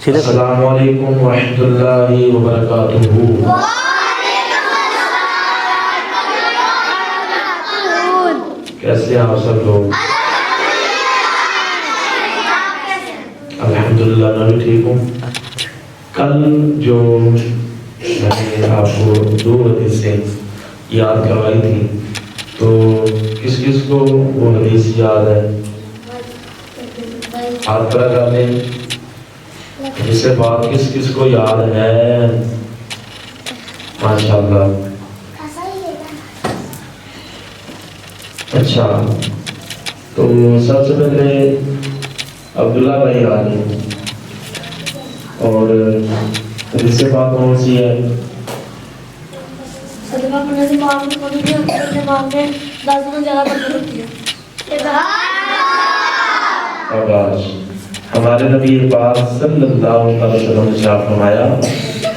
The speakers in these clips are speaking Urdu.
السلام علیکم ورحمۃ اللہ وبرکاتہ۔ کیسے ہیں آپ سب لوگ؟ الحمدللہ میں بھی ٹھیک ہوں۔ کل جو میں نے آپ کو 2 حدیثیں یاد کروائی تھی، تو کس کس کو وہ حدیث یاد ہے؟ ہاتھ کھڑا کر لیں۔ اس سے بات کس کس کو یاد ہے؟ ماشاءاللہ۔ اچھا، تو سب سے پہلے عبداللہ بھائی آ گئے، اور حدیث سے بات کون سی ہے؟ ہمارے نبی پاک صلی اللہ علیہ وسلم نے ارشاد فرمایا،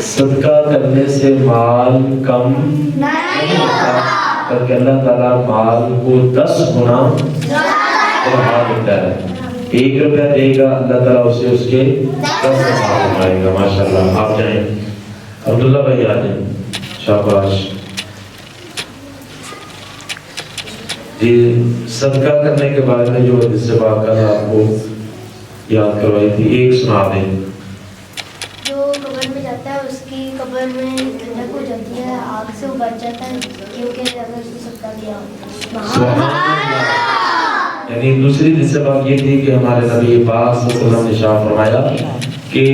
صدقہ کرنے سے مال کم نہیں ہوتا، بلکہ اللہ تعالیٰ مال کو 10 گنا بڑھا دیتا ہے۔ 1 روپیہ دے گا، اللہ تعالیٰ اسے اس کے 10 گنا بڑھائے گا۔ ماشاءاللہ۔ آپ جائیں، عبداللہ بھائی آ جائیں، شاباش جی۔ صدقہ کرنے کے بارے میں جو حدیث سے بات کر رہا آپ کو یاد کروائی تھی، ایک سنا دیں۔ جو قبر میں جاتا ہے اس کی قبر میں ٹھنڈک ہو جاتی ہے، آگ سے بچ جاتا ہے، کیونکہ اگر اس کو صدقہ دیا ہوتا۔ یعنی دوسری حدیث سے بات یہ تھی کہ ہمارے نبی پاک صلی اللہ علیہ وسلم نے ارشاد فرمایا کہ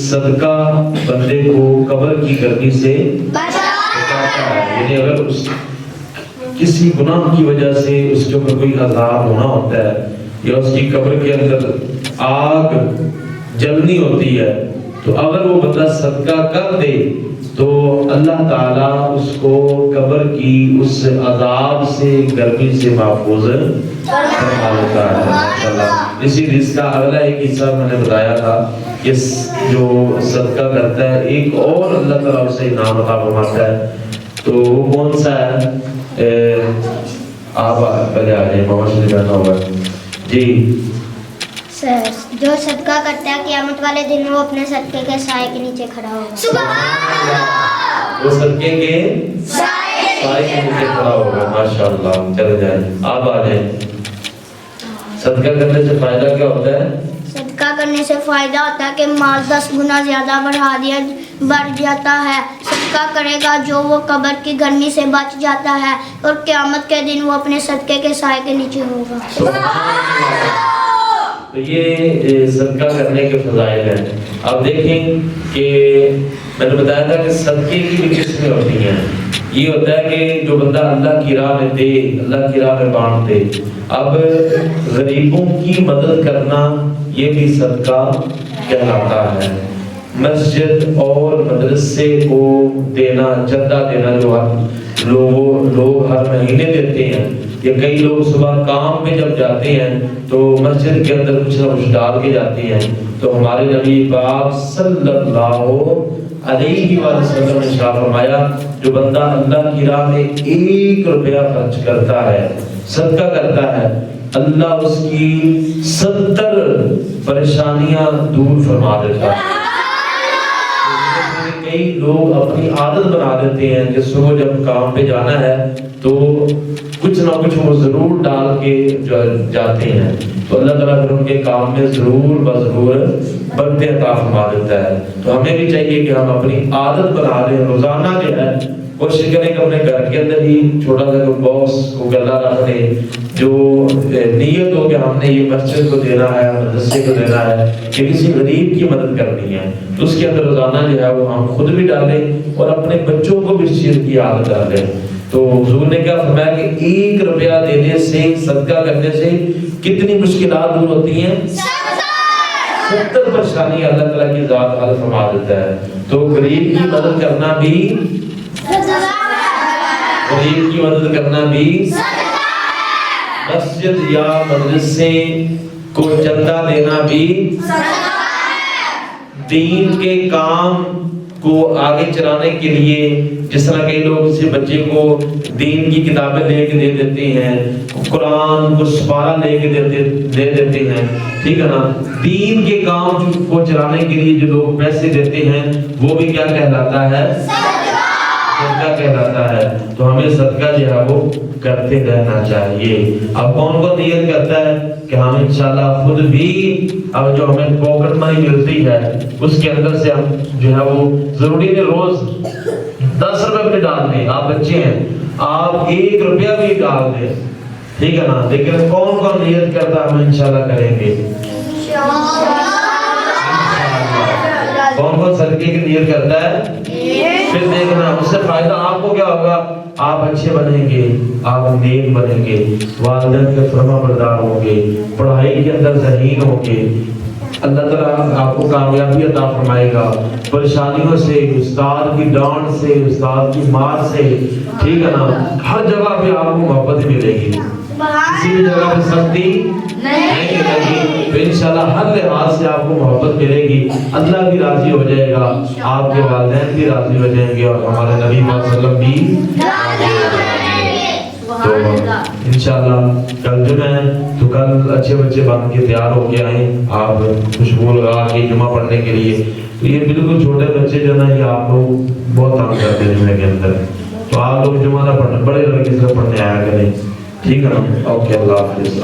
صدقہ بندے کو قبر کی گرمی سے بچاتا ہے۔ یعنی اگر اس کسی گناہ کی وجہ سے اس کے اوپر کوئی عذاب ہونا ہوتا ہے، یا اس کی قبر کے اندر آگ جلنی ہوتی ہے، تو اگر وہ بندہ صدقہ کر دے تو اللہ تعالیٰ اس کو قبر کی اس عذاب سے، گرمی سے محفوظ فرما لیتا ہے۔ اسی حدیث کا اگلا ایک حصہ میں نے بتایا تھا کہ جو صدقہ کرتا ہے ایک اور اللہ تعالیٰ اسے انعام عطا فرماتا ہے، تو وہ کون سا ہے؟ آپ پہلے آ جائیں، محمد شریف بیٹھا ہوگا جی۔ جو صدقہ کرتا ہے قیامت والے دن وہ اپنے صدقے کے سائے کے نیچے کھڑا ہوگا۔ سبحان اللہ۔ وہ صدقے کے سائے کے نیچے کھڑا ہوگا۔ ماشاءاللہ۔ چلے جائیں، آپ آ جائیں۔ صدقہ کرنے سے فائدہ کیا ہوتا ہے؟ صدقہ کرنے سے فائدہ ہوتا ہے کہ مال 10 گنا زیادہ بڑھ جاتا ہے۔ صدقہ کرے گا جو وہ قبر کی گرمی سے بچ جاتا ہے، اور قیامت کے دن وہ اپنے صدقے کے سائے کے نیچے ہوگا۔ تو یہ صدقہ کرنے کے فضائل ہیں۔ اب دیکھیں کہ میں نے بتایا تھا کہ صدقے کی بھی قسمیں ہوتی ہیں۔ یہ ہوتا ہے کہ جو بندہ اللہ کی راہ میں دے، اللہ کی راہ میں بانٹ دے۔ اب غریبوں کی مدد کرنا یہ بھی صدقہ کہلاتا ہے۔ مسجد اور مدرسے کو دینا، چندہ دینا، جو لوگ ہر مہینے دیتے ہیں، یا کئی لوگ صبح کام پہ جب جاتے ہیں تو مسجد کے اندر کچھ نہ کچھ ڈال کے جاتے ہیں، تو ہمارے نبی پاک صلی اللہ علیہ وسلم نے ارشاد فرمایا، جو بندہ اللہ کی راہ میں 1 روپیہ خرچ کرتا ہے، صدقہ کرتا ہے، اللہ اس کی 70 پریشانیاں دور فرما دیتا ہے۔ کئی لوگ اپنی عادت بنا دیتے ہیں کہ صبح جب کام پہ جانا ہے تو کچھ نہ کچھ وہ ضرور ڈال کے جاتے ہیں، تو اللہ تعالیٰ پھر ان کے کام میں ضرور بضرور برکت عطا فرما دیتا ہے۔ تو ہمیں بھی چاہیے کہ ہم اپنی عادت بنا لیں، روزانہ جو ہے کوشش کریں کہ اپنے گھر کے اندر ہی چھوٹا سا باکس کو گلا رکھ لیں، جو نیت ہو کہ ہم نے یہ مسجد کو دینا ہے، مدرسے کو دینا ہے، کہ کسی غریب کی مدد کرنی ہے، تو اس کے اندر روزانہ جو ہے وہ ہم خود بھی ڈالیں اور اپنے بچوں کو بھی اس چیز کی عادت ڈالیں۔ تو حضور نے کیا فرمایا کہ 1 روپیہ دینے سے، صدقہ کرنے سے کتنی مشکلات دور ہوتی ہیں؟ 70 پریشانی اللہ تعالیٰ کی ذات حل فرما دیتا ہے۔ تو غریب کی مدد کرنا بھی، غریب کی مدد کرنا بھی، مسجد یا مدرسے کو چندہ دینا بھی، دین کے کام کو آگے چلانے کے لیے جس طرح کئی لوگ کسی بچے کو دین کی کتابیں لے کے دے دیتے ہیں، قرآن کو سپارہ لے کے دے دیتے ہیں، ٹھیک ہے نا، دین کے کام کو چلانے کے لیے جو لوگ پیسے دیتے ہیں وہ بھی کیا کہلاتا ہے؟ صدقہ کہلاتا ہے۔ تو ہمیں صدقہ جو ہے وہ کرتے رہنا چاہیے۔ اب کون کو نیت کرتا ہے کہ ہم انشاءاللہ خود بھی اب جو ہمیں پاکٹ منی ملتی ہے اس کے اندر سے ہم جو ہے وہ ضروری نہیں روز 10 روپے بھی ڈال دیں، آپ بچے ہیں آپ 1 روپیہ بھی ڈال دیں، ٹھیک ہے نا، لیکن کون کون نیت کرتا ہے ہم انشاءاللہ کریں گے؟ کون کون صدقے کی نیت کرتا ہے؟ پھر دیکھنا اس سے فائدہ آپ کو کیا ہوگا، آپ اچھے بنیں گے، آپ نیک بنیں گے، والدین کے فرما بردار ہوں گے، پڑھائی کے اندر ذہین ہوں گے، اللہ تعالیٰ آپ کو کامیابی عطا فرمائے گا، پریشانیوں سے، استاد کی ڈانٹ سے، استاد کی مار سے، ٹھیک ہے نا، ہر جگہ پہ آپ کو محبت ملے گی، کسی بھی جگہ پہ سختی نہیں ملے گی، تو انشاءاللہ ہر لحاظ سے آپ کو محبت ملے گی، اللہ بھی راضی ہو جائے گا، آپ کے والدین بھی راضی ہو جائیں گے، اور ہمارے نبی صلی اللہ علیہ وسلم بھی راضی ہو جائیں گے۔ تو انشاءاللہ کل جمعہ ہے تو کل اچھے بچے بن کے تیار ہو کے آئیں، آپ خوشبو لگا کے جمعہ پڑھنے کے لیے، تو یہ بالکل چھوٹے بچے جو نا یہ آپ لوگ بہت تنگ کرتے ہیں جمعے کے اندر، تو آپ لوگ جمعہ نہ پڑھنے، بڑے لڑکے سے پڑھنے آیا کریں، ٹھیک ہے نا، اوکے، اللہ حافظ۔